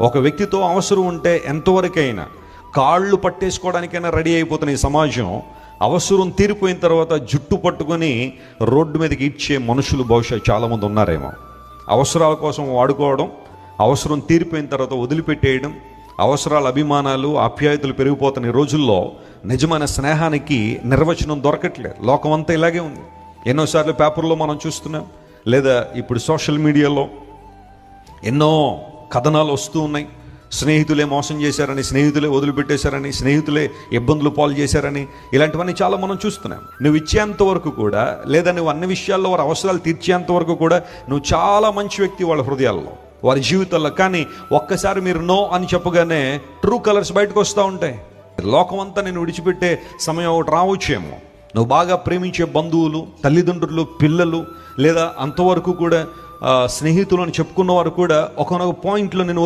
ఒక వ్యక్తితో అవసరం ఉంటే ఎంతవరకైనా కాళ్ళు పట్టేసుకోవడానికైనా రెడీ అయిపోతున్న ఈ సమాజం అవసరం తీరిపోయిన తర్వాత జుట్టు పట్టుకొని రోడ్డు మీదకి ఇచ్చే మనుషులు బహుశా చాలామంది ఉన్నారేమో. అవసరాల కోసం వాడుకోవడం, అవసరం తీరిపోయిన తర్వాత వదిలిపెట్టేయడం, అవసరాల అభిమానాలు ఆప్యాయతలు పెరిగిపోతున్న ఈ రోజుల్లో నిజమైన స్నేహానికి నిర్వచనం దొరకట్లేదు. లోకమంతా ఇలాగే ఉంది. ఎన్నోసార్లు పేపర్లో మనం చూస్తున్నాం, లేదా ఇప్పుడు సోషల్ మీడియాలో ఎన్నో కథనాలు వస్తూ ఉన్నాయి. స్నేహితులే మోసం చేశారని, స్నేహితులే వదిలిపెట్టేశారని, స్నేహితులే ఇబ్బందులు పాలు చేశారని, ఇలాంటివన్నీ చాలా మనం చూస్తున్నాం. నువ్వు ఇచ్చేంత వరకు కూడా, లేదా నువ్వు అన్ని విషయాల్లో వారి అవసరాలు తీర్చేంత వరకు కూడా నువ్వు చాలా మంచి వ్యక్తి వాళ్ళ హృదయాల్లో, వారి జీవితాల్లో. కానీ ఒక్కసారి మీరు నో అని చెప్పగానే ట్రూ కలర్స్ బయటకు వస్తూ ఉంటాయి. లోకమంతా నేను విడిచిపెట్టే సమయం ఒకటి రావచ్చేమో. నువ్వు బాగా ప్రేమించే బంధువులు, తల్లిదండ్రులు, పిల్లలు, లేదా అంతవరకు కూడా స్నేహితులు అని చెప్పుకున్న వారు కూడా ఒకనొక పాయింట్లో నేను